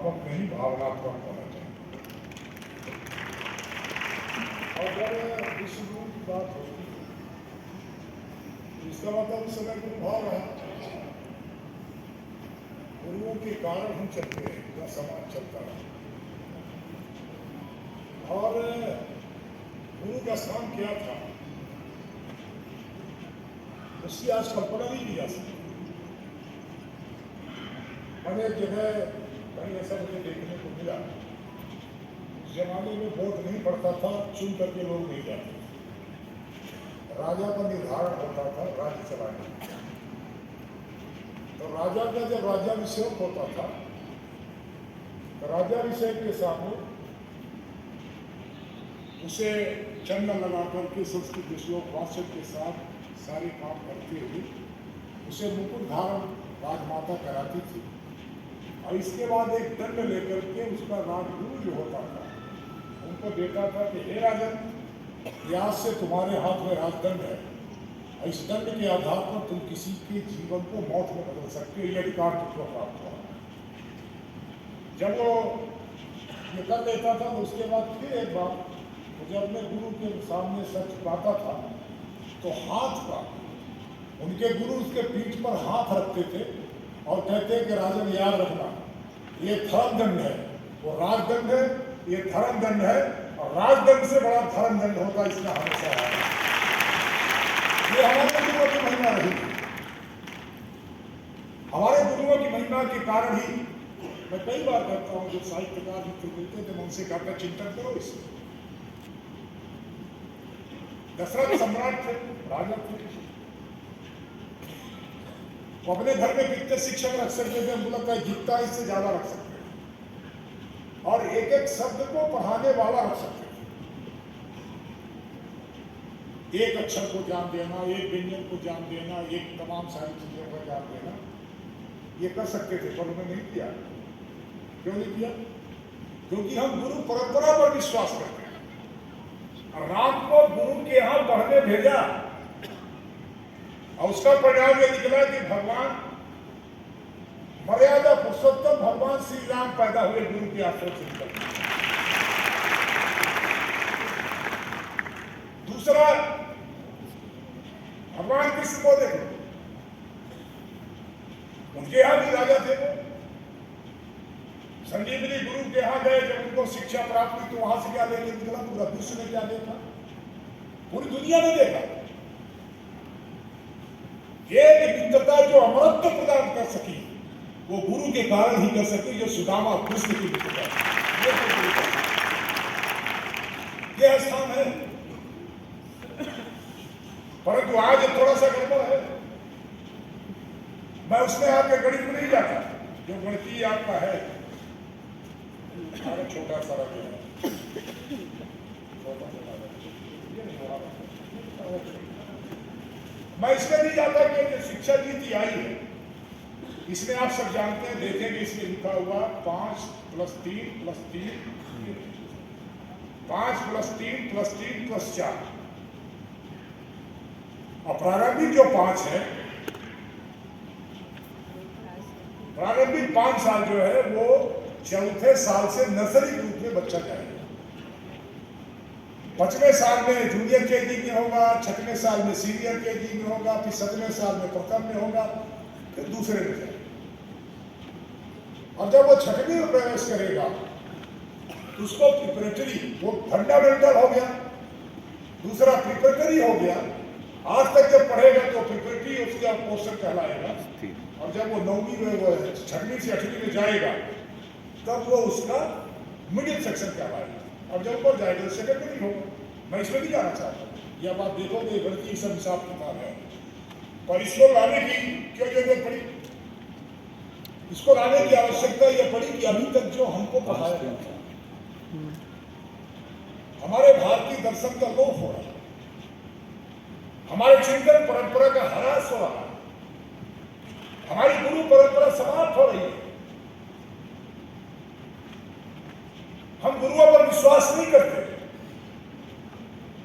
भावात्मक नहीं भावनात्मक होना चाहिए। और जब विश्व गुरु की बात होती है तो इसका मतलब उस समय गुरु भाव रहा, गुरुओं के कारण हम चलते हैं, पूरा समाज चलता रहा। और गुरु का स्थान क्या था उसकी आज कल्पना नहीं की जा सकती। अनेक जगह कहीं ऐसा मुझे देखने को मिला, उस जमाने में वोट नहीं पड़ता था, चुन करके लोग नहीं जाते, राजा का निर्धारण होता था राज्य चलाने का। तो राजा का जब राज्याभिषेक होता था तो राज्याभिषेक के सामने उसे चंदन लगा करके संस्कृत श्लोक वाचन के साथ सारे काम करते हुए उसे मुकुट धारण राजमाता कराती थी। और इसके बाद एक दंड लेकर के उसका राजगुरु जो होता था उनको देता था कि हे राजन, आज से तुम्हारे हाथ में राजदंड है, इस दंड के आधार पर तुम किसी के जीवन को मौत में बदल सकते हो, ये अधिकार तुमको प्राप्त हुआ। जब वो ये कर लेता था तो उसके बाद फिर एक बार जब अपने गुरु के सामने सच पाता था तो हाथ का उनके गुरु उसके पीठ पर हाथ रखते थे और कहते कि राजन याद रखना, ये धर्म दंड है, वो राजदंड है, ये धर्म दंड है, और राजदंड से बड़ा धर्म दंड होता है, इसका हमेशा है। ये हमारे गुरुओं की महिमा रही। हमारे गुरुओं की महिमा के कारण ही मैं कई बार कहता हूँ, जो साहित्यकार मित्र मिलते थे मैं उनसे कहता चिंतन करो इसे। दशरथ सम्राट थे, राजा थे, वो अपने घर में कितने शिक्षक रख सकते थे, हमको लगता है जितना इससे ज्यादा रख सकते थे, और एक एक शब्द को पढ़ाने वाला रख सकते थे। एक अक्षर को जान देना, एक व्यंजन को जान देना, एक तमाम सारी चीजों को जान देना, ये कर सकते थे, पर उन्होंने नहीं किया। क्यों नहीं किया? क्योंकि हम गुरु परंपरा पर विश्वास करते हैं। राम को गुरु के यहां पढ़ने भेजा और उसका परिणाम यह निकला कि भगवान मर्यादा पुरुषोत्तम भगवान श्री राम पैदा हुए गुरु के आश्रम से निकल। दूसरा, भगवान कृष्ण को देखो, उनके यहां भी राजा थे, वो संजीवनी गुरु के यहां गए, जब उनको शिक्षा प्राप्त हुई तो वहां से क्या लेके निकला, पूरा विश्व ने क्या देखा, पूरी दुनिया ने देखा। ये विविधता जो अमरत्व प्रदान कर सकी वो गुरु के कारण ही कर सकी, जो सुदामा कृष्ण की विविधता ये स्थान है। परंतु आज थोड़ा सा गड़बड़ है। मैं उसमें आपके गणित में नहीं जाता, जो गणितीय आपका है छोटा सा मैं इसमें नहीं जाता कि शिक्षा नीति आई है, इसमें आप सब जानते हैं, देखेंगे इसमें लिखा हुआ 5 + 3 + 3 5 + 3 + 3 + 4। और प्रारंभिक जो 5 है, प्रारंभिक 5 साल जो है वो चौथे साल से नर्सरी ग्रुप में बच्चा जाएगा, 5वें साल में जूनियर केजी में होगा, 6वें साल में सीनियर केजी में होगा, फिर 7वें साल में प्रथम में होगा, फिर दूसरे में जाएगा। और जब वो 6वीं में प्रवेश करेगा तो उसको प्रिपरेटरी, वो फंडामेंटल हो गया, दूसरा प्रिपरेटरी हो गया। आज तक जब पढ़ेगा तो प्रिपरेटरी उसका पोर्शन कहलाएगा, और जब वो 9वीं में, वो 6वीं से 8वीं में जाएगा तब वो उसका मिडिल सेक्शन कहलाएगा, और जब ऊपर जाएगा तो सेकेंडरी होगा। मैं इसमें नहीं जाना चाहता, यह बात देखोगे गणितीय सब हिसाब किताब है, पर इसको लाने की क्यों जरूरत पड़ी, इसको लाने की आवश्यकता यह पड़ी कि अभी तक जो हमको पढ़ाया जाता है, हमारे भारतीय दर्शन का लोप हो रहा है, हमारे चिंतन परंपरा का ह्रास हो रहा है, हमारी गुरु परंपरा समाप्त हो रही है। हम गुरुओं पर विश्वास नहीं करते।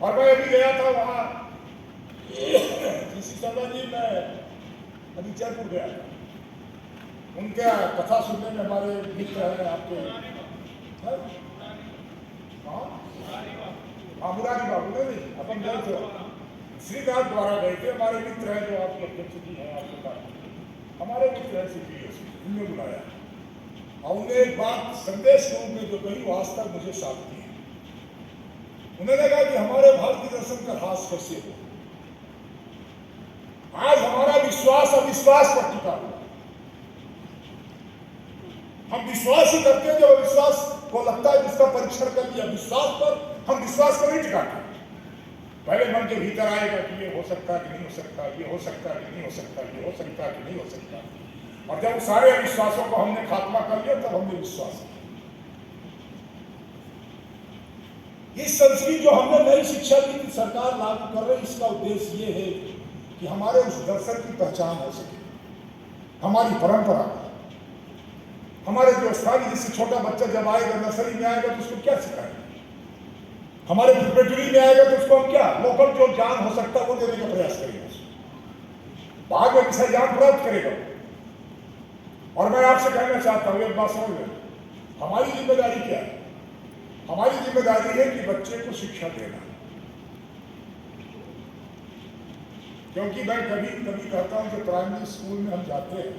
और मैं अभी गया था वहां जीसी शर्मा जी, मैं अभी जयपुर गया था, उनके कथा सुनने में हमारे मित्र हैं आपके, हाँ मुरारी बाबू नहीं, अपन गए थे श्रीनाथ द्वारा गए थे, हमारे मित्र हैं जो आपके अध्यक्ष जी हैं आपके पास, हमारे मित्र हैं CPSC, उन्हें बुलाया और उन्हें एक बात संदेश के रूप में जो कही वो आज तक मुझे साथ दी है। उन्होंने कहा कि हमारे भारतीय दर्शन का ह्रास कैसे हो, आज हमारा विश्वास अविश्वास पर टिका हुआ, हम विश्वास ही करते हैं जो विश्वास को लगता है जिसका परीक्षण कर लिया, विश्वास पर हम विश्वास को नहीं टिकाते। पहले मन के भीतर आएगा कि ये हो सकता कि नहीं हो सकता, ये हो सकता कि नहीं हो सकता, ये हो सकता कि नहीं हो सकता, और जब सारे अविश्वासों को हमने खात्मा कर लिया तब हमने विश्वास किया। इस संस्कृति जो हमने नई शिक्षा नीति सरकार लागू कर रही, इसका उद्देश्य ये है कि हमारे उस दर्शन की पहचान हो सके, हमारी परंपरा, हमारे जो स्थानीय, जिससे छोटा बच्चा जब आएगा नर्सरी में आएगा तो उसको क्या सिखाएंगे, हमारे प्रिपरेटरी में आएगा तो उसको हम क्या लोकल जो ज्ञान हो सकता है वो देने का प्रयास करेंगे, बाद में किसी ज्ञान प्राप्त करेगा। और मैं आपसे कहना चाहता हूँ एक बात समझ लें, हमारी जिम्मेदारी क्या है? हमारी जिम्मेदारी है कि बच्चे को शिक्षा देना, क्योंकि मैं कभी कभी कहता हूँ कि प्राइमरी स्कूल में हम जाते हैं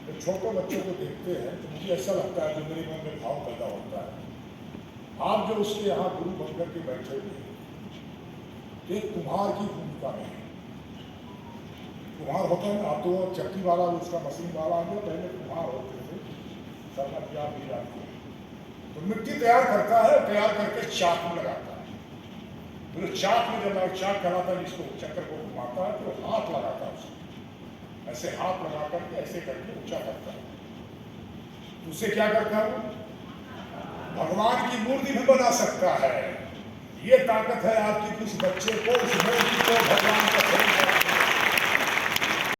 तो छोटे बच्चों को देखते हैं तो मुझे ऐसा लगता है, जो मेरे मन में भाव पैदा होता है, आप जो उसके यहाँ गुरु बनकर के बैठे हुए एक कुम्हार की भूमिका में है। कुम्हार होता है ना, आप तो चक्की वाला उसका मशीन वाला आ गया, पहले कुम्हार होते थे, सरना क्या भी जाते हैं, तो मिट्टी तैयार करता है, तैयार करके चाक में लगाता है, तो चाक में जब चाक कराता है जिसको चक्कर को घुमाता है तो हाथ लगाता है उसको, ऐसे हाथ लगा करके ऐसे करके ऊंचा करता है, उससे क्या करता है, भगवान की मूर्ति भी बना सकता है। ये ताकत है आपकी, किस बच्चे को उस मूर्ति को भगवान